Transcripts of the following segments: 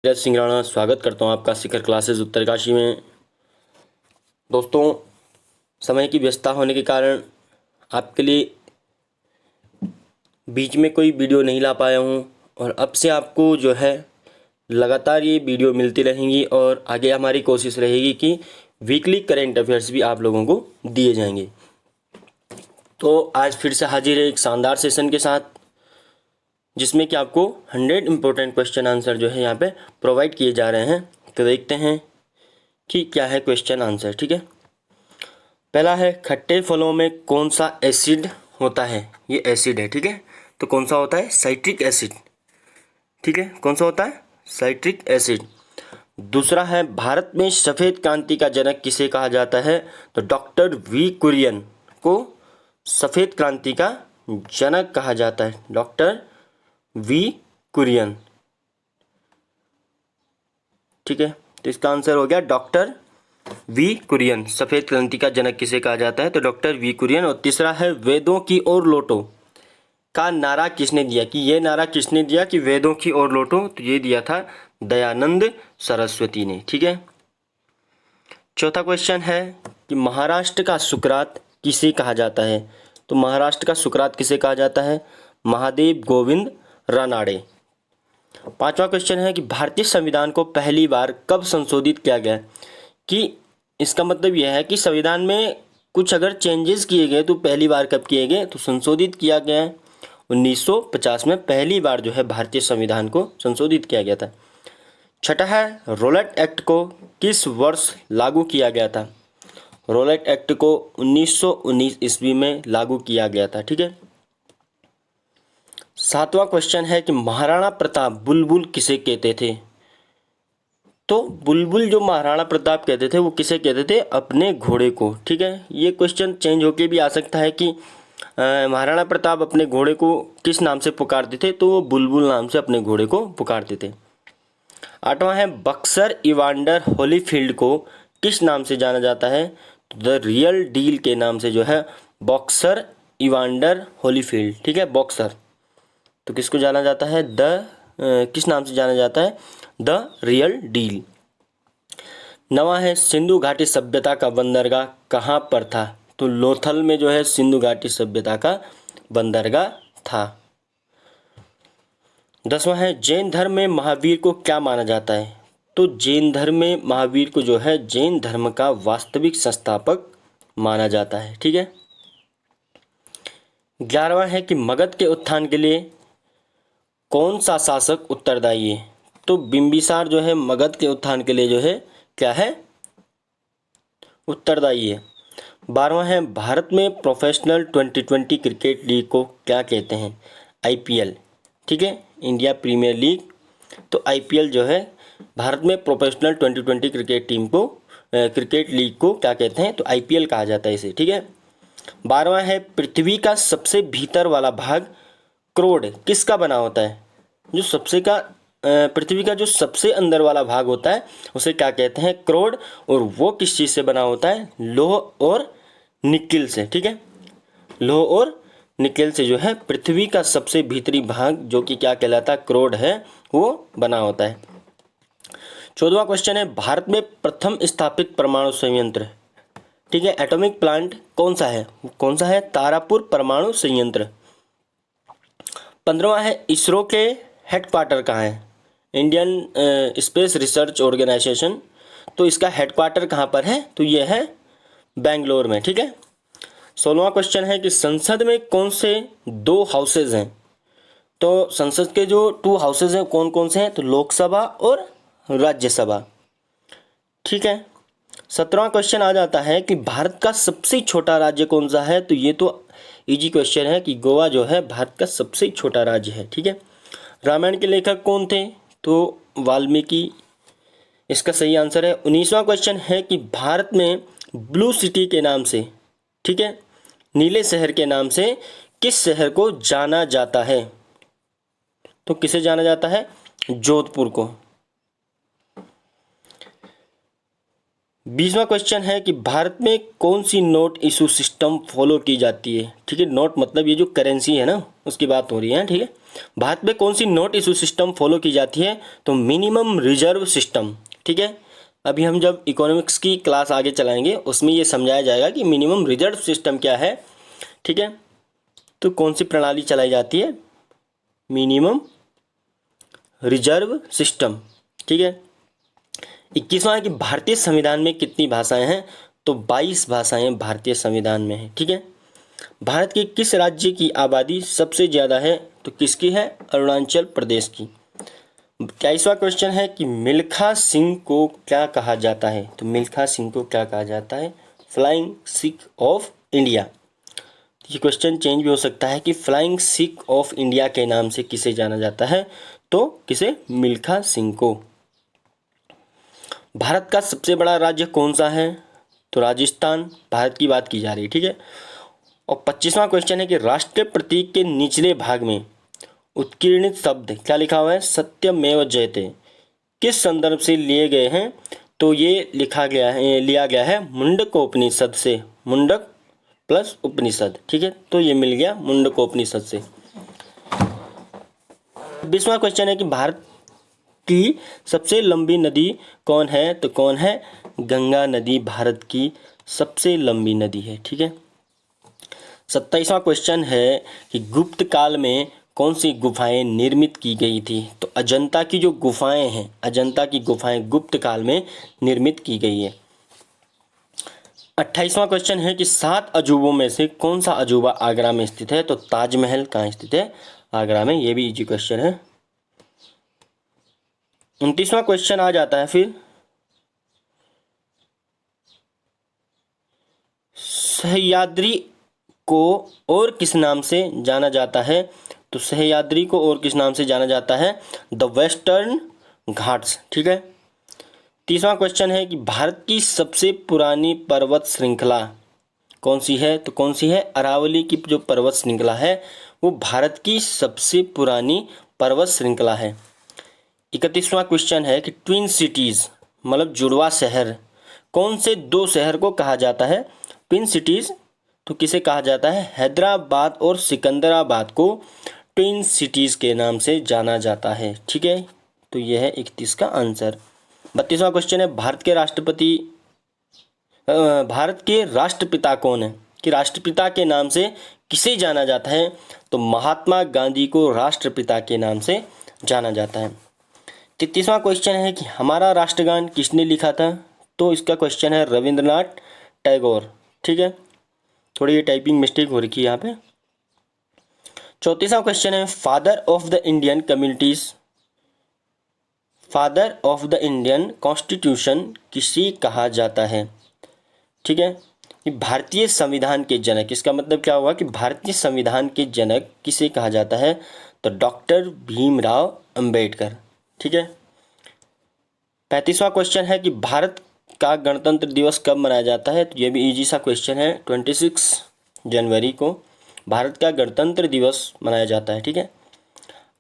नीरज सिंह राणा स्वागत करता हूं आपका शिखर क्लासेस उत्तरकाशी में। दोस्तों, समय की व्यस्तता होने के कारण आपके लिए बीच में कोई वीडियो नहीं ला पाया हूं और अब से आपको जो है लगातार ये वीडियो मिलती रहेंगी और आगे हमारी कोशिश रहेगी कि वीकली करेंट अफेयर्स भी आप लोगों को दिए जाएंगे। तो आज फिर से हाजिर है एक शानदार सेशन के साथ, जिसमें कि आपको 100 इंपॉर्टेंट क्वेश्चन आंसर जो है यहाँ पे प्रोवाइड किए जा रहे हैं। तो देखते हैं कि क्या है क्वेश्चन आंसर। ठीक है, पहला है खट्टे फलों में कौन सा एसिड होता है। ये एसिड है, ठीक है, तो कौन सा होता है? Citric acid. ठीक है, कौन सा होता है? Citric acid. दूसरा है भारत में सफ़ेद क्रांति का जनक किसे कहा जाता है। तो डॉक्टर वी कुरियन को सफ़ेद क्रांति का जनक कहा जाता है, डॉक्टर वी कुरियन। ठीक है, तो इसका आंसर हो गया डॉक्टर वी कुरियन। सफ़ेद क्रांति का जनक किसे कहा जाता है? तो डॉक्टर वी कुरियन। और तीसरा है वेदों की ओर लौटो का नारा किसने दिया, कि ये नारा किसने दिया कि वेदों की ओर लौटो। तो ये दिया था दयानंद सरस्वती ने। ठीक है, चौथा क्वेश्चन है कि महाराष्ट्र का सुकरात किसे कहा जाता है। तो महाराष्ट्र का सुकरात किसे कहा जाता है? महादेव गोविंद रानाडे। पांचवा क्वेश्चन है कि भारतीय संविधान को पहली बार कब संशोधित किया गया। कि इसका मतलब यह है कि संविधान में कुछ अगर चेंजेस किए गए तो पहली बार कब किए गए। तो संशोधित किया गया है 1950 में पहली बार जो है भारतीय संविधान को संशोधित किया गया था। छठा है रोलेट एक्ट को किस वर्ष लागू किया गया था। रोलेट एक्ट को 1919 ईस्वी में लागू किया गया था। ठीक है, सातवां क्वेश्चन है कि महाराणा प्रताप बुलबुल किसे कहते थे। तो बुलबुल जो महाराणा प्रताप कहते थे वो किसे कहते थे? अपने घोड़े को। ठीक है, ये क्वेश्चन चेंज होके भी आ सकता है कि महाराणा प्रताप अपने घोड़े को किस नाम से पुकारते थे। तो वो बुलबुल नाम से अपने घोड़े को पुकारते थे। आठवां है बक्सर इवांडर होलीफील्ड को किस नाम से जाना जाता है। द रियल डील के नाम से जो है बॉक्सर इवांडर होलीफील्ड। ठीक है, बॉक्सर। तो किसको जाना जाता है? किस नाम से जाना जाता है? The real deal. नवा है सिंधु घाटी सभ्यता का बंदरगाह कहाँ पर था। तो लोथल में जो है सिंधु घाटी सभ्यता का बंदरगाह था। 10वां है जैन धर्म में महावीर को क्या माना जाता है। तो जैन धर्म में महावीर को जो है जैन धर्म का वास्तविक संस्थापक माना जाता है। ठीक है, 11वां है कि मगध के उत्थान के लिए कौन सा शासक उत्तरदायी है। तो बिंबिसार जो है मगध के उत्थान के लिए जो है क्या है? उत्तरदायी है। 12वां है भारत में प्रोफेशनल 2020 क्रिकेट लीग को क्या कहते हैं। आईपीएल। ठीक है, इंडिया प्रीमियर लीग। तो आईपीएल जो है भारत में प्रोफेशनल 2020 क्रिकेट लीग को क्या कहते हैं? तो आईपीएल कहा जाता है इसे। ठीक है, 12वां है पृथ्वी का सबसे भीतर वाला भाग क्रोड किसका बना होता है। जो पृथ्वी का जो सबसे अंदर वाला भाग होता है उसे क्या कहते हैं? क्रोड। और वो किस चीज़ से बना होता है? लोह और निकेल से। ठीक है, लोह और निकेल से जो है पृथ्वी का सबसे भीतरी भाग जो कि क्या कहलाता है? क्रोड है, वो बना होता है। 14वां क्वेश्चन है भारत में प्रथम स्थापित परमाणु संयंत्र, ठीक है, एटॉमिक प्लांट कौन सा है? कौन सा है? तारापुर परमाणु संयंत्र। 15वां है इसरो के हेडक्वार्टर कहाँ है। Indian space research organisation. तो इसका हेडक्वार्टर कहाँ पर है? तो ये है बेंगलोर में। ठीक है, 16वां क्वेश्चन है कि संसद में कौन से 2 हाउसेज हैं। तो संसद के जो 2 हाउसेज हैं कौन कौन से हैं? तो लोकसभा और राज्यसभा। ठीक है, 17वां क्वेश्चन आ जाता है कि भारत का सबसे छोटा राज्य कौन सा है। तो ये तो इजी क्वेश्चन है कि गोवा जो है भारत का सबसे छोटा राज्य है। ठीक है, रामायण के लेखक कौन थे? तो वाल्मीकि इसका सही आंसर है। 19वां क्वेश्चन है कि भारत में ब्लू सिटी के नाम से, ठीक है, नीले शहर के नाम से किस शहर को जाना जाता है। तो किसे जाना जाता है? जोधपुर को। 20वां क्वेश्चन है कि भारत में कौन सी नोट इशू सिस्टम फॉलो की जाती है। ठीक है, नोट मतलब ये जो करेंसी है ना उसकी बात हो रही है। ठीक है, भारत में कौन सी नोट इशू सिस्टम फॉलो की जाती है, तो मिनिमम रिजर्व सिस्टम। ठीक है, अभी हम जब इकोनॉमिक्स की क्लास आगे चलाएंगे उसमें ये समझाया जाएगा कि मिनिमम रिजर्व सिस्टम क्या है। ठीक है, तो कौन सी प्रणाली चलाई जाती है, मिनिमम रिजर्व सिस्टम। ठीक है, 21वां है कि भारतीय संविधान में कितनी भाषाएं हैं, तो 22 भाषाएं भारतीय संविधान में हैं। ठीक है, भारत के किस राज्य की आबादी सबसे ज़्यादा है, तो किसकी है, अरुणाचल प्रदेश की। 23वां क्वेश्चन है कि मिल्खा सिंह को क्या कहा जाता है, तो मिल्खा सिंह को क्या कहा जाता है, फ्लाइंग सिख ऑफ इंडिया। ये क्वेश्चन चेंज भी हो सकता है कि फ्लाइंग सिख ऑफ इंडिया के नाम से किसे जाना जाता है, तो किसे, मिल्खा सिंह को। भारत का सबसे बड़ा राज्य कौन सा है, तो राजस्थान, भारत की बात की जा रही है। ठीक है, और 25वां क्वेश्चन है कि राष्ट्रीय प्रतीक के निचले भाग में उत्कीर्णित शब्द क्या लिखा हुआ है, सत्यमेव जयते, किस संदर्भ से लिए गए हैं, तो ये लिया गया है मुंडकोपनिषद से, मुंडक प्लस उपनिषद। ठीक है, तो ये मिल गया मुंडकोपनिषद से। 20वां क्वेश्चन है कि भारत की सबसे लंबी नदी कौन है, तो कौन है, गंगा नदी भारत की सबसे लंबी नदी है। ठीक है, 27वां क्वेश्चन है कि गुप्त काल में कौन सी गुफाएं निर्मित की गई थी, तो अजंता की जो गुफाएं हैं, अजंता की गुफाएं गुप्त काल में निर्मित की गई है। 28वां क्वेश्चन है कि 7 अजूबों में से कौन सा अजूबा आगरा में स्थित है, तो ताजमहल कहाँ स्थित है, आगरा में। ये भी इजी क्वेश्चन है। 29वां क्वेश्चन आ जाता है फिर, सह्याद्री को और किस नाम से जाना जाता है, तो सह्याद्री को और किस नाम से जाना जाता है, द वेस्टर्न घाट्स। ठीक है, 30वां क्वेश्चन है कि भारत की सबसे पुरानी पर्वत श्रृंखला कौन सी है, तो कौन सी है, अरावली की जो पर्वत श्रृंखला है वो भारत की सबसे पुरानी पर्वत श्रृंखला है। 31वां क्वेश्चन है कि ट्विन सिटीज मतलब जुड़वा शहर कौन से 2 शहर को कहा जाता है, ट्विन सिटीज तो किसे कहा जाता है, हैदराबाद और सिकंदराबाद को ट्विन सिटीज के नाम से जाना जाता है। ठीक है, तो यह है 31 का आंसर। 32वां क्वेश्चन है भारत के राष्ट्रपिता कौन है, कि राष्ट्रपिता के नाम से किसे जाना जाता है, तो महात्मा गांधी को राष्ट्रपिता के नाम से जाना जाता है। 33वां क्वेश्चन है कि हमारा राष्ट्रगान किसने लिखा था, तो इसका क्वेश्चन है रविंद्रनाथ टैगोर। ठीक है, थोड़ी ये टाइपिंग मिस्टेक हो रखी है यहाँ पे। 34वां क्वेश्चन है father of the Indian communities, father of the Indian constitution किसे कहा जाता है। ठीक है, कि भारतीय संविधान के जनक, इसका मतलब क्या हुआ कि भारतीय संविधान के जनक किसे कहा जाता है, तो डॉक्टर भीमराव अंबेडकर। ठीक है, 35वां क्वेश्चन है कि भारत का गणतंत्र दिवस कब मनाया जाता है, तो ये भी इजी सा क्वेश्चन है। 26 जनवरी को भारत का गणतंत्र दिवस मनाया जाता है। ठीक है,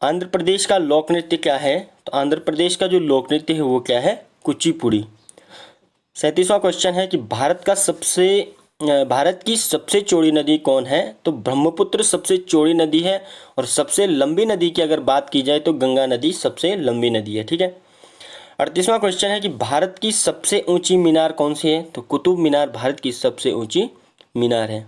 आंध्र प्रदेश का लोक नृत्य क्या है, तो आंध्र प्रदेश का जो लोक नृत्य है वो क्या है, कुचिपुड़ी। 37वां क्वेश्चन है कि भारत की सबसे चौड़ी नदी कौन है, तो ब्रह्मपुत्र सबसे चौड़ी नदी है, और सबसे लंबी नदी की अगर बात की जाए तो गंगा नदी सबसे लंबी नदी है। ठीक है, 38वां क्वेश्चन है कि भारत की सबसे ऊंची मीनार कौन सी है, तो कुतुब मीनार भारत की सबसे ऊंची मीनार है।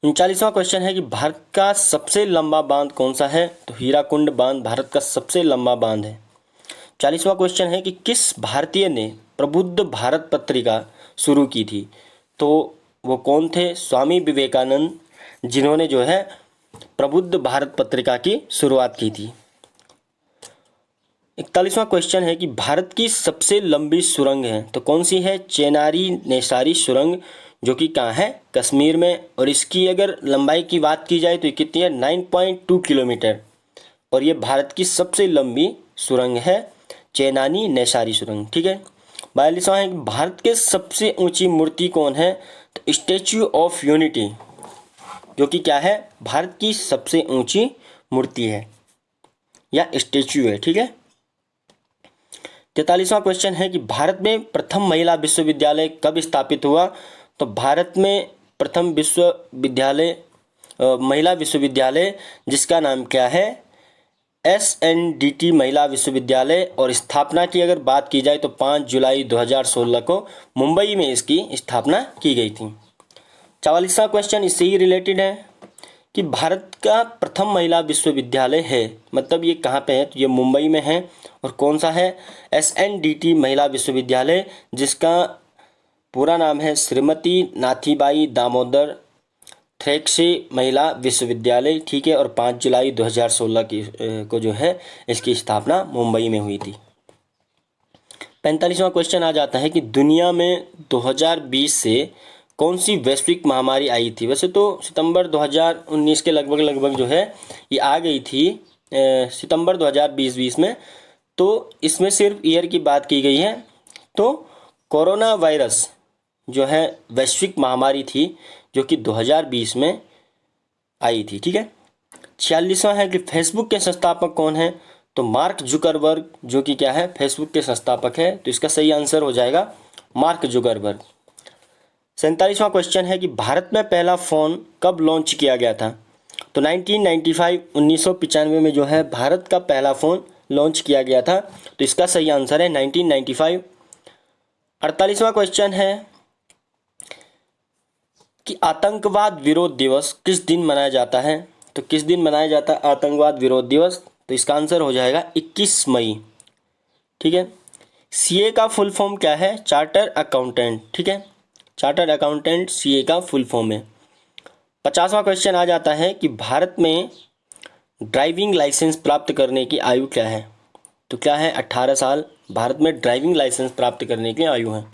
39वां क्वेश्चन है कि भारत का सबसे लंबा बांध कौन सा है, तो हीराकुंड बांध भारत का सबसे लंबा बांध है। 40वां क्वेश्चन है कि किस भारतीय ने प्रबुद्ध भारत पत्रिका शुरू की थी, तो वो कौन थे, स्वामी विवेकानंद, जिन्होंने जो है प्रबुद्ध भारत पत्रिका की शुरुआत की थी। 41वां क्वेश्चन है कि भारत की सबसे लंबी सुरंग है, तो कौन सी है, चेनारी नेसारी सुरंग, जो कि कहाँ है, कश्मीर में, और इसकी अगर लंबाई की बात की जाए तो ये कितनी है, 9.2 किलोमीटर, और ये भारत की सबसे लंबी सुरंग है, चेनानी नेसारी सुरंग। ठीक है, 42वां है कि भारत के सबसे ऊंची मूर्ति कौन है, तो स्टैच्यू ऑफ यूनिटी, जो कि क्या है, भारत की सबसे ऊंची मूर्ति है या स्टैच्यू है। ठीक है, 43वां क्वेश्चन है कि भारत में प्रथम महिला विश्वविद्यालय कब स्थापित हुआ? तो भारत में प्रथम महिला विश्वविद्यालय जिसका नाम क्या है? SNDT महिला विश्वविद्यालय, और स्थापना की अगर बात की जाए तो 5 जुलाई 2016 को मुंबई में इसकी स्थापना की गई थी। 44वां क्वेश्चन इससे ही रिलेटेड है कि भारत का प्रथम महिला विश्वविद्यालय है, मतलब ये कहाँ पे है? तो ये मुंबई में है। और कौन सा है? SNDT महिला विश्वविद्यालय, जिसका पूरा नाम है श्रीमती नाथीबाई दामोदर थ्रेक्से महिला विश्वविद्यालय, ठीक है। और 5 जुलाई 2016 को जो है इसकी स्थापना मुंबई में हुई थी। 45वां क्वेश्चन आ जाता है कि दुनिया में 2020 से कौन सी वैश्विक महामारी आई थी? वैसे तो सितंबर 2019 के लगभग जो है ये आ गई थी, सितंबर 2020 में, तो इसमें सिर्फ ईयर की बात की गई है। तो कोरोना वायरस जो है वैश्विक महामारी थी जो कि 2020 में आई थी, ठीक है। 46वां है कि फेसबुक के संस्थापक कौन है? तो मार्क जुकरबर्ग, जो कि क्या है? फेसबुक के संस्थापक है। तो इसका सही आंसर हो जाएगा मार्क जुकरबर्ग। 47वां क्वेश्चन है कि भारत में पहला फ़ोन कब लॉन्च किया गया था? तो 1995 में जो है भारत का पहला फ़ोन लॉन्च किया गया था। तो इसका सही आंसर है 1995। 48वां क्वेश्चन है कि आतंकवाद विरोध दिवस किस दिन मनाया जाता है? तो किस दिन मनाया जाता है आतंकवाद विरोध दिवस? तो इसका आंसर हो जाएगा 21 मई, ठीक है। CA का फुल फॉर्म क्या है? चार्टर अकाउंटेंट, ठीक है। चार्टर अकाउंटेंट CA का फुल फॉर्म है। 50वां क्वेश्चन आ जाता है कि भारत में ड्राइविंग लाइसेंस प्राप्त करने की आयु क्या है? तो क्या है? 18 साल भारत में ड्राइविंग लाइसेंस प्राप्त करने की आयु है।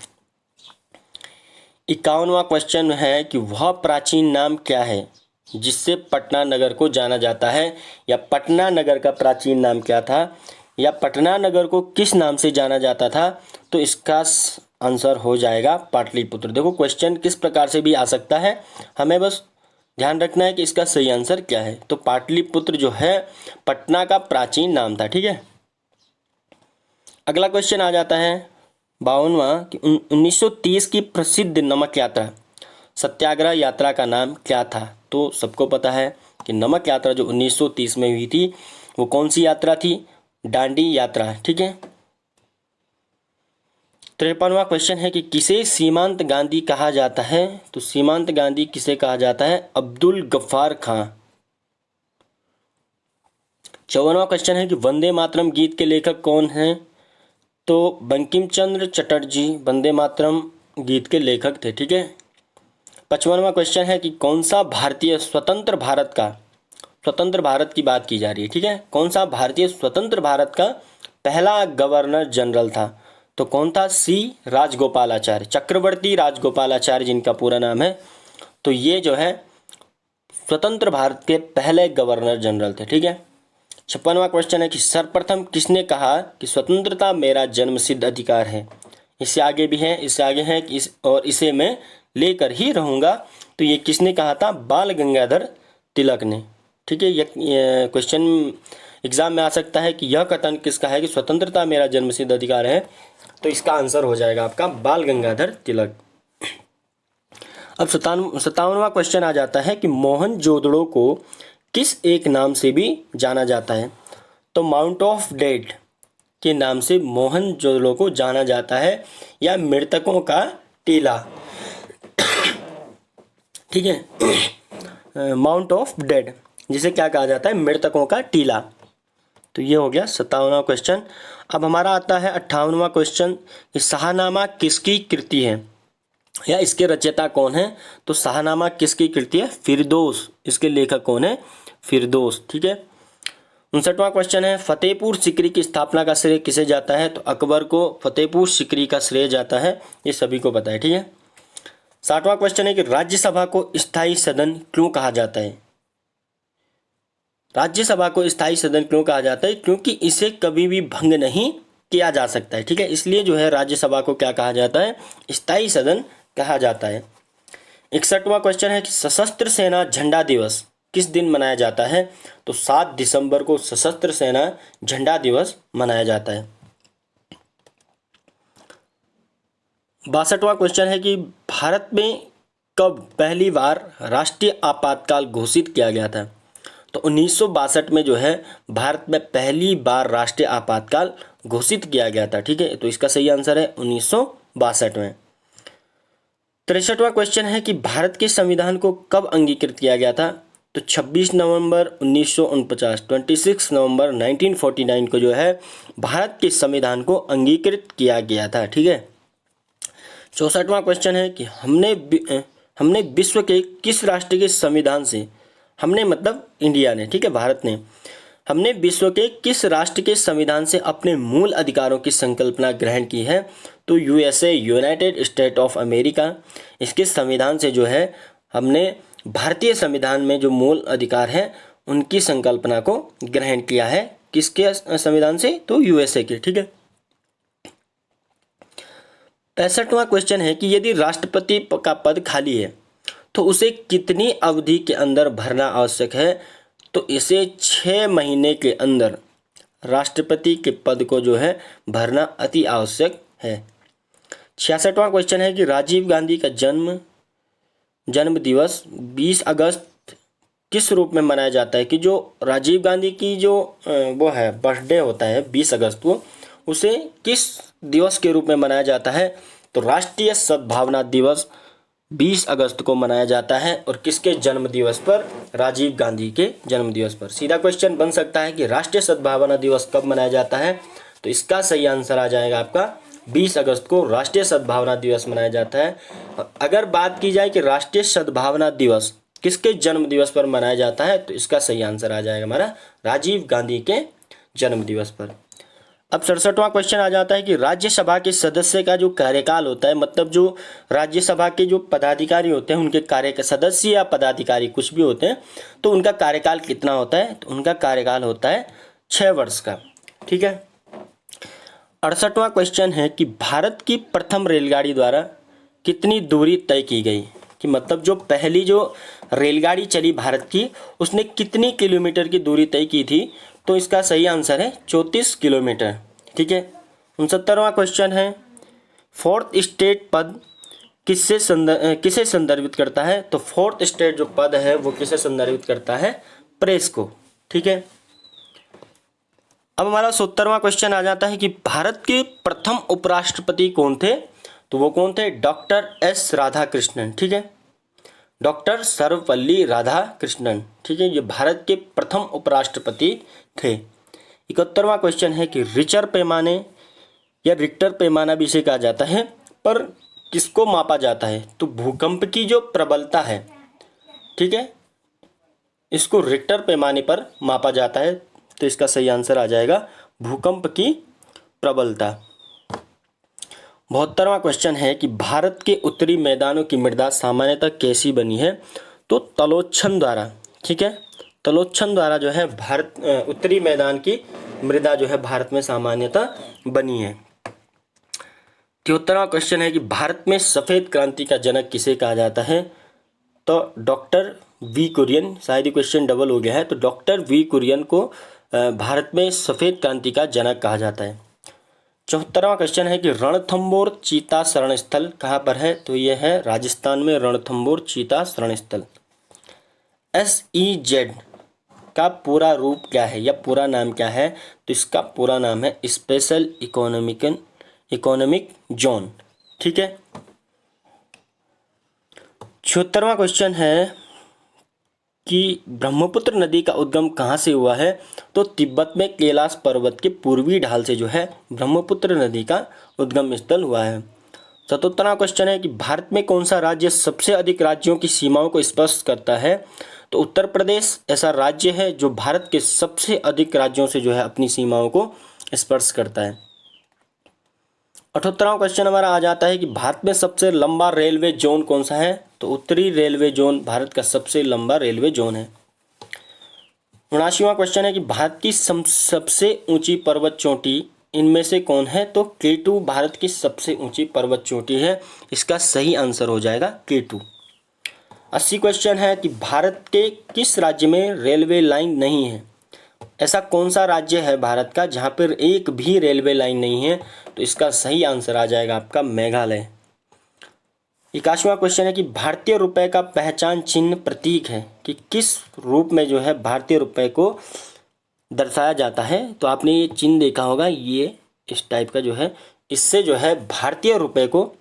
51वां क्वेश्चन है कि वह प्राचीन नाम क्या है जिससे पटना नगर को जाना जाता है? या पटना नगर का प्राचीन नाम क्या था? या पटना नगर को किस नाम से जाना जाता था? तो इसका आंसर हो जाएगा पाटलिपुत्र। देखो क्वेश्चन किस प्रकार से भी आ सकता है, हमें बस ध्यान रखना है कि इसका सही आंसर क्या है। तो पाटलिपुत्र जो है पटना का प्राचीन नाम था, ठीक है। अगला क्वेश्चन आ जाता है 52वां कि 1930 की प्रसिद्ध नमक यात्रा सत्याग्रह यात्रा का नाम क्या था? तो सबको पता है कि नमक यात्रा जो 1930 में हुई थी वो कौन सी यात्रा थी? दांडी यात्रा, ठीक है। 53वां क्वेश्चन है कि किसे सीमांत गांधी कहा जाता है? तो सीमांत गांधी किसे कहा जाता है? अब्दुल गफ्फार खां। 54वां क्वेश्चन है कि वंदे मातरम गीत के लेखक कौन हैं? तो बंकिम चंद्र चटर्जी वंदे मातरम गीत के लेखक थे, ठीक है। 55वां क्वेश्चन है कि कौन सा भारतीय स्वतंत्र भारत की बात की जा रही है, ठीक है। कौन सा भारतीय स्वतंत्र भारत का पहला गवर्नर जनरल था? तो कौन था? C राजगोपालाचार्य, चक्रवर्ती राजगोपालाचार्य जिनका पूरा नाम है। तो ये जो है स्वतंत्र भारत के पहले गवर्नर जनरल थे, ठीक है। 56वां क्वेश्चन है कि सर्वप्रथम किसने कहा कि स्वतंत्रता मेरा जन्मसिद्ध अधिकार है? इससे आगे भी है, इससे आगे है कि इसे मैं लेकर ही रहूँगा। तो ये किसने कहा था? बाल गंगाधर तिलक ने, ठीक है। ये क्वेश्चन एग्जाम में आ सकता है कि यह कथन किसका है कि स्वतंत्रता मेरा जन्मसिद्ध अधिकार है? तो इसका आंसर हो जाएगा आपका बाल गंगाधर तिलक। अब 57वां क्वेश्चन आ जाता है कि मोहनजोदड़ो को किस एक नाम से भी जाना जाता है? तो माउंट ऑफ डेड के नाम से मोहनजोदड़ो को जाना जाता है, या मृतकों का टीला, ठीक है। माउंट ऑफ डेड जिसे क्या कहा जाता है? मृतकों का टीला। तो ये हो गया 57वां क्वेश्चन। अब हमारा आता है 58वां क्वेश्चन कि शाहनामा किसकी कृति है या इसके रचयिता कौन है? तो शाहनामा किसकी कृति है? फिरदौस। इसके लेखक कौन है? फिरदौस, ठीक है। 59वां क्वेश्चन है फतेहपुर सीकरी की स्थापना का श्रेय किसे जाता है? तो अकबर को फतेहपुर सीकरी का श्रेय जाता है, ये सभी को पता है, ठीक है। 60वां क्वेश्चन है कि राज्यसभा को स्थायी सदन क्यों कहा जाता है? राज्यसभा को स्थायी सदन क्यों कहा जाता है? क्योंकि इसे कभी भी भंग नहीं किया जा सकता है, ठीक है। इसलिए जो है राज्यसभा को क्या कहा जाता है? स्थायी सदन कहा जाता है। 61वां क्वेश्चन है कि सशस्त्र सेना झंडा दिवस किस दिन मनाया जाता है? तो 7 दिसंबर को सशस्त्र सेना झंडा दिवस मनाया जाता है। 62वां क्वेश्चन है कि भारत में कब पहली बार राष्ट्रीय आपातकाल घोषित किया गया था? तो 1962 में जो है भारत में पहली बार राष्ट्रीय आपातकाल घोषित किया गया था। ठीक है, तो इसका सही आंसर है 1962 में। 63वां क्वेश्चन है कि भारत के संविधान को कब अंगीकृत किया गया था? तो 26 नवंबर 1949, 26 नवंबर 1949 को जो है भारत के संविधान को अंगीकृत किया गया था। ठीक है। 64वां क्वेश्चन है कि हमने विश्व के किस राष्ट्र के संविधान से, हमने मतलब इंडिया ने, ठीक है, भारत ने, हमने विश्व के किस राष्ट्र के संविधान से अपने मूल अधिकारों की संकल्पना ग्रहण की है? तो USA, United state of America, इसके संविधान से जो है हमने भारतीय संविधान में जो मूल अधिकार हैं उनकी संकल्पना को ग्रहण किया है। किसके संविधान से? तो यूएसए के। ठीक है। 65वां क्वेश्चन है कि यदि राष्ट्रपति का पद खाली है तो उसे कितनी अवधि के अंदर भरना आवश्यक है? तो इसे 6 महीने के अंदर राष्ट्रपति के पद को जो है भरना अति आवश्यक है। 66वां क्वेश्चन है कि राजीव गांधी का जन्म दिवस 20 अगस्त किस रूप में मनाया जाता है? कि जो राजीव गांधी की जो वो है बर्थडे होता है 20 अगस्त को, उसे किस दिवस के रूप में मनाया जाता है? तो राष्ट्रीय सद्भावना दिवस 20 अगस्त को मनाया जाता है। और किसके जन्म दिवस पर? राजीव गांधी के जन्म दिवस पर। सीधा क्वेश्चन बन सकता है कि राष्ट्रीय सद्भावना दिवस कब मनाया जाता है? तो इसका सही आंसर आ जाएगा आपका 20 अगस्त को राष्ट्रीय सद्भावना दिवस मनाया जाता है। अगर बात की जाए कि राष्ट्रीय सद्भावना दिवस किसके जन्म दिवस पर मनाया जाता है, तो इसका सही आंसर आ जाएगा हमारा राजीव गांधी के जन्म दिवस पर। अब 67वां क्वेश्चन आ जाता है कि राज्यसभा के सदस्य का जो कार्यकाल होता है, मतलब जो राज्यसभा के जो पदाधिकारी होते हैं उनके कार्य सदस्य या पदाधिकारी कुछ भी होते हैं, तो उनका कार्यकाल कितना होता है? तो उनका कार्यकाल होता है 6 वर्ष का। ठीक है। 68वां क्वेश्चन है कि भारत की प्रथम रेलगाड़ी द्वारा कितनी दूरी तय की गई? कि मतलब जो पहली जो रेलगाड़ी चली भारत की, उसने कितनी किलोमीटर की दूरी तय की थी? तो इसका सही आंसर है 34 किलोमीटर। ठीक है। 69वां क्वेश्चन है फोर्थ स्टेट पद किसे संदर्भित करता है? तो फोर्थ स्टेट जो पद है वो किसे संदर्भित करता है? प्रेस को। ठीक है। अब हमारा 70वां क्वेश्चन आ जाता है कि भारत के प्रथम उपराष्ट्रपति कौन थे? तो वो कौन थे? Doctor S Radhakrishnan. ठीक है। डॉक्टर सर्वपल्ली राधाकृष्णन। ठीक है, ये भारत के प्रथम उपराष्ट्रपति थे। 71वां क्वेश्चन है कि रिचर पैमाने या रिक्टर पैमाना भी इसे कहा जाता है, पर किसको मापा जाता है? तो भूकंप की जो प्रबलता है, ठीक है, इसको रिक्टर पैमाने पर मापा जाता है। तो इसका सही आंसर आ जाएगा भूकंप की प्रबलता। 72वां क्वेश्चन है कि भारत के उत्तरी मैदानों की मृदा सामान्यतः कैसी बनी है? तो तलोच्छन द्वारा। ठीक है, तलोच्छन द्वारा जो है भारत उत्तरी मैदान की मृदा जो है भारत में सामान्यतः बनी है। 73वां क्वेश्चन है कि भारत में सफ़ेद क्रांति का जनक किसे कहा जाता है? तो डॉक्टर वी कुरियन। शायद ये क्वेश्चन डबल हो गया है, तो डॉक्टर वी कुरियन को भारत में सफ़ेद क्रांति का जनक कहा जाता है। 74वां क्वेश्चन है कि रणथंबोर चीता शरण स्थल कहाँ पर है? तो ये है राजस्थान में रणथंबोर चीता शरण स्थल। SEZ का पूरा रूप क्या है या पूरा नाम क्या है? तो इसका पूरा नाम है स्पेशल इकोनॉमिक जोन। ठीक है। 76वां क्वेश्चन है कि ब्रह्मपुत्र नदी का उद्गम कहाँ से हुआ है? तो तिब्बत में कैलाश पर्वत के पूर्वी ढाल से जो है ब्रह्मपुत्र नदी का उद्गम स्थल हुआ है। 77वां क्वेश्चन है कि भारत में कौन सा राज्य सबसे अधिक राज्यों की सीमाओं को स्पर्श करता है? तो उत्तर प्रदेश ऐसा राज्य है जो भारत के सबसे अधिक राज्यों से जो है अपनी सीमाओं को स्पर्श करता है। 78वां क्वेश्चन हमारा आ जाता है कि भारत में सबसे लंबा रेलवे जोन कौन सा है? तो उत्तरी रेलवे जोन भारत का सबसे लंबा रेलवे जोन है। 79वां क्वेश्चन है कि भारत की सबसे ऊंची पर्वत चोटी इनमें से कौन है? तो K2 भारत की सबसे ऊंची पर्वत चोटी है। इसका सही आंसर हो जाएगा K2। 80 क्वेश्चन है कि भारत के किस राज्य में रेलवे लाइन नहीं है? ऐसा कौन सा राज्य है भारत का जहाँ पर एक भी रेलवे लाइन नहीं है? तो इसका सही आंसर आ जाएगा आपका मेघालय। 81वां क्वेश्चन है कि भारतीय रुपए का पहचान चिन्ह प्रतीक है कि किस रूप में जो है भारतीय रुपए को दर्शाया जाता है। तो आपने ये चिन्ह देखा होगा, ये इस टाइप का जो है, इससे जो है भारतीय रुपए को,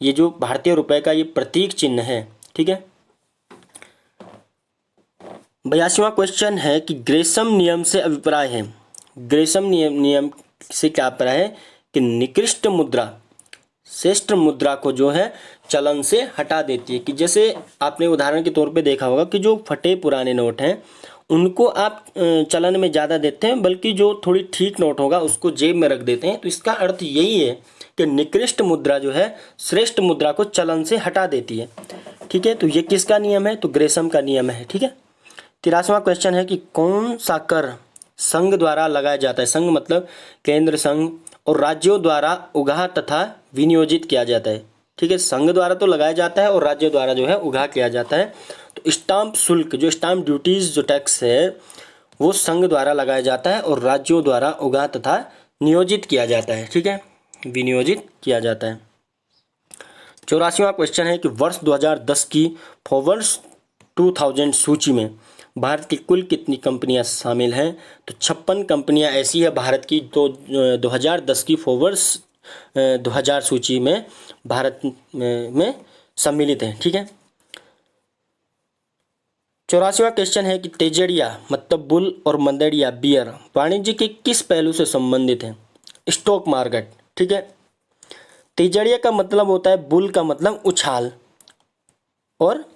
ये जो भारतीय रुपए का ये प्रतीक चिन्ह है, ठीक है। 82वां क्वेश्चन है कि ग्रेसम नियम से अभिप्राय है। ग्रेसम नियम से क्या अभिप्राय है कि निकृष्ट मुद्रा श्रेष्ठ मुद्रा को जो है चलन से हटा देती है। कि जैसे आपने उदाहरण के तौर पे देखा होगा कि जो फटे पुराने नोट हैं उनको आप चलन में ज़्यादा देते हैं, बल्कि जो थोड़ी ठीक नोट होगा उसको जेब में रख देते हैं। तो इसका अर्थ यही है कि निकृष्ट मुद्रा जो है श्रेष्ठ मुद्रा को चलन से हटा देती है, ठीक है। तो ये किसका नियम है? तो ग्रेसम का नियम है, ठीक है। 83वां क्वेश्चन है कि कौन सा कर संघ द्वारा लगाया जाता है? संघ मतलब केंद्र संघ, और राज्यों द्वारा उगाह तथा विनियोजित किया जाता है, ठीक है। संघ द्वारा तो लगाया जाता है और राज्य द्वारा जो है उगाह किया जाता है। तो स्टाम्प शुल्क, जो स्टाम्प ड्यूटीज, जो टैक्स है वो संघ द्वारा लगाया जाता है और राज्यों द्वारा उगाह तथा नियोजित किया जाता है, ठीक है, विनियोजित किया जाता है। 84वां क्वेश्चन है कि वर्ष 2010 की फोर्ब्स 2000 सूची में भारत की कुल कितनी कंपनियां शामिल हैं? तो 56 कंपनियां ऐसी है भारत की तो 2010 की फोर्ब्स 2000 सूची में भारत में सम्मिलित हैं, ठीक है। 84वां क्वेश्चन है कि तेजड़िया मतलब बुल और मंदड़िया बियर वाणिज्य के किस पहलू से संबंधित हैं? स्टॉक मार्केट, ठीक है। तेजड़िया का मतलब होता है, बुल का मतलब उछाल, और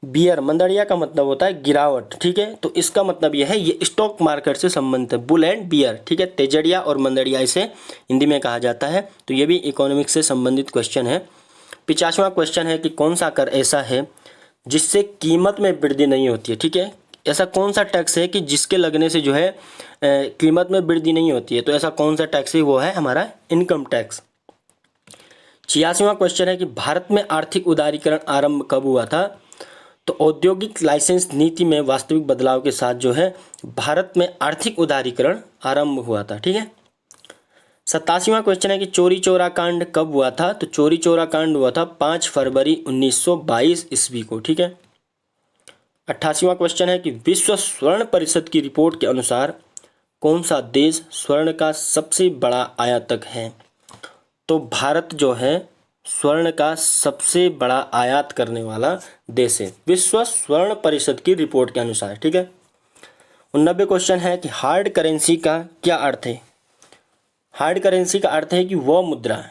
बियर मंदड़िया का मतलब होता है गिरावट, ठीक है। तो इसका मतलब यह है, ये स्टॉक मार्केट से संबंधित है, बुल एंड बियर, ठीक है। तेजड़िया और मंदड़िया इसे हिंदी में कहा जाता है। तो ये भी इकोनॉमिक्स से संबंधित क्वेश्चन है। 85वां क्वेश्चन है कि कौन सा कर ऐसा है जिससे कीमत में वृद्धि नहीं होती है, ठीक है। ऐसा कौन सा टैक्स है कि जिसके लगने से जो है कीमत में वृद्धि नहीं होती है? तो ऐसा कौन सा टैक्स है? वो है हमारा इनकम टैक्स। 86वां क्वेश्चन है कि भारत में आर्थिक उदारीकरण आरंभ कब हुआ था? तो औद्योगिक लाइसेंस नीति में वास्तविक बदलाव के साथ जो है भारत में आर्थिक उदारीकरण आरंभ हुआ था, ठीक है। 87वां क्वेश्चन है कि चोरी चौरा कांड कब हुआ था? तो चोरी चौरा कांड हुआ था 5 फरवरी 1922 ईस्वी को, ठीक है। 88वां क्वेश्चन है कि विश्व स्वर्ण परिषद की रिपोर्ट के अनुसार कौन सा देश स्वर्ण का सबसे बड़ा आयातक है? तो भारत जो है स्वर्ण का सबसे बड़ा आयात करने वाला देश है, विश्व स्वर्ण परिषद की रिपोर्ट के अनुसार, ठीक है। 89 क्वेश्चन है कि हार्ड करेंसी का क्या अर्थ है? हार्ड करेंसी का अर्थ है कि वह मुद्रा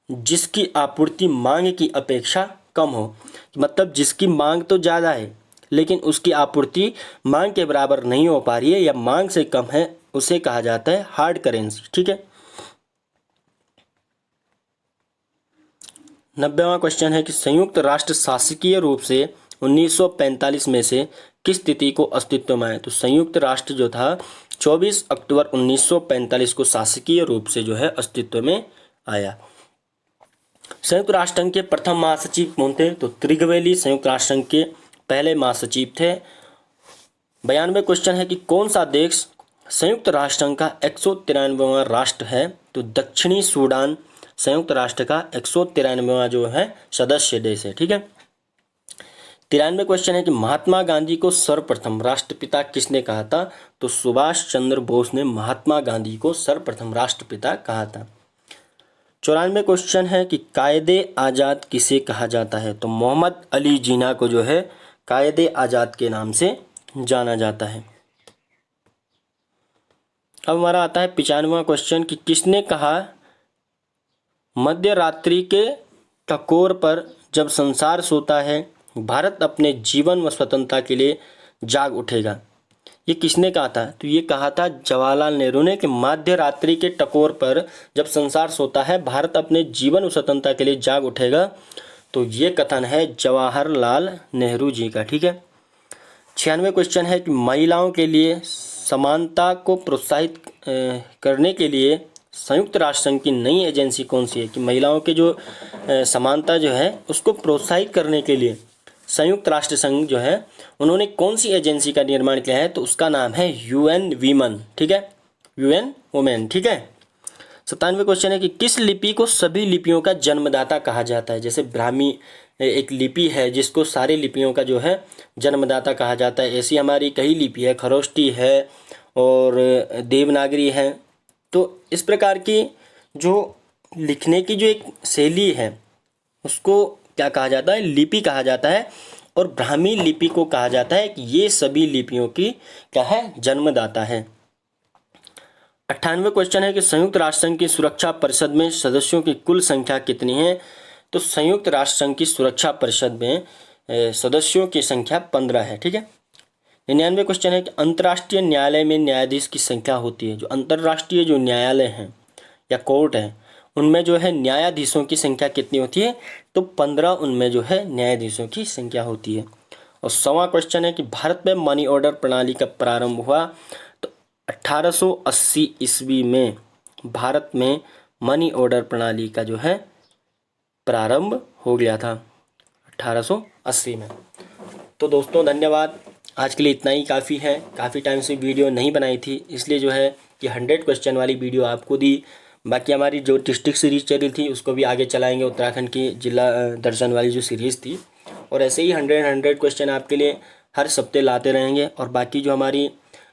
जिसकी आपूर्ति मांग की अपेक्षा कम हो, मतलब जिसकी मांग तो ज़्यादा है लेकिन उसकी आपूर्ति मांग के बराबर नहीं हो पा रही है या मांग से कम है, उसे कहा जाता है हार्ड करेंसी, ठीक है। 90वां क्वेश्चन है कि संयुक्त राष्ट्र शासकीय रूप से 1945 में से किस तिथि को अस्तित्व में आया? तो संयुक्त राष्ट्र जो था 24 अक्टूबर 1945 को शासकीय रूप से जो है अस्तित्व में आया। संयुक्त राष्ट्र संघ के प्रथम महासचिव कौन थे? तो त्रिगवेली संयुक्त राष्ट्र संघ के पहले महासचिव थे। 92 क्वेश्चन है कि कौन सा देश संयुक्त राष्ट्र संघ का 193वां राष्ट्र है? तो दक्षिणी सूडान संयुक्त राष्ट्र का 193वां जो है सदस्य देश है, ठीक है। 93 क्वेश्चन है कि महात्मा गांधी को सर्वप्रथम राष्ट्रपिता किसने कहा था? तो सुभाष चंद्र बोस ने महात्मा गांधी को सर्वप्रथम राष्ट्रपिता कहा था। 94 क्वेश्चन है कि कायदे आज़ाद किसे कहा जाता है? तो मोहम्मद अली जिन्ना को जो है कायदे आज़ाद के नाम से जाना जाता है। अब हमारा आता है 95वां क्वेश्चन कि किसने कहा मध्य रात्रि के टकोर पर जब संसार सोता है भारत अपने जीवन व स्वतंत्रता के लिए जाग उठेगा? ये किसने कहा था? तो ये कहा था जवाहरलाल नेहरू ने कि मध्य रात्रि के टकोर पर जब संसार सोता है भारत अपने जीवन व स्वतंत्रता के लिए जाग उठेगा। तो ये कथन है जवाहरलाल नेहरू जी का, ठीक है। 96 क्वेश्चन है कि महिलाओं के लिए समानता को प्रोत्साहित करने के लिए संयुक्त राष्ट्र संघ की नई एजेंसी कौन सी है? कि महिलाओं के जो समानता जो है उसको प्रोत्साहित करने के लिए संयुक्त राष्ट्र संघ जो है उन्होंने कौन सी एजेंसी का निर्माण किया है? तो उसका नाम है UN वीमन, ठीक है, UN वुमेन, ठीक है। 97 क्वेश्चन है कि किस लिपि को सभी लिपियों का जन्मदाता कहा जाता है? जैसे ब्राह्मी एक लिपि है जिसको सारी लिपियों का जो है जन्मदाता कहा जाता है। ऐसी हमारी कई लिपि है, खरोष्टी है और देवनागरी है। तो इस प्रकार की जो लिखने की जो एक शैली है उसको क्या कहा जाता है, लिपि कहा जाता है। और ब्राह्मी लिपि को कहा जाता है कि ये सभी लिपियों की क्या है, जन्मदाता है। 98वां क्वेश्चन है कि संयुक्त राष्ट्र संघ की सुरक्षा परिषद में सदस्यों की कुल संख्या कितनी है। तो संयुक्त राष्ट्र संघ की सुरक्षा परिषद में सदस्यों की संख्या 15 है। ठीक है। 99वां क्वेश्चन है कि अंतर्राष्ट्रीय न्यायालय में न्यायाधीश की संख्या होती है। जो अंतर्राष्ट्रीय जो न्यायालय हैं या कोर्ट है उनमें जो है न्यायाधीशों की संख्या कितनी होती है। तो 15 उनमें जो है न्यायाधीशों की संख्या होती है। और 100वां क्वेश्चन है कि भारत में मनी ऑर्डर प्रणाली का प्रारंभ हुआ। तो 1880 ईस्वी में भारत में मनी ऑर्डर प्रणाली का जो है प्रारंभ हो गया था 1880 में। तो दोस्तों धन्यवाद, आज के लिए इतना ही काफ़ी है। काफ़ी टाइम से वीडियो नहीं बनाई थी, इसलिए जो है कि 100 क्वेश्चन वाली वीडियो आपको दी। बाकी हमारी जो डिस्ट्रिक्ट सीरीज चल रही थी उसको भी आगे चलाएंगे, उत्तराखंड की जिला दर्शन वाली जो सीरीज़ थी। और ऐसे ही 100 क्वेश्चन आपके लिए हर सप्ते लाते रहेंगे। और बाकी जो हमारी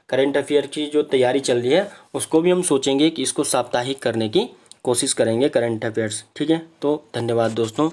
करंट अफेयर की जो तैयारी चल रही है उसको भी हम सोचेंगे कि इसको साप्ताहिक करने की कोशिश करेंगे, करंट अफेयर्स। ठीक है। तो धन्यवाद दोस्तों।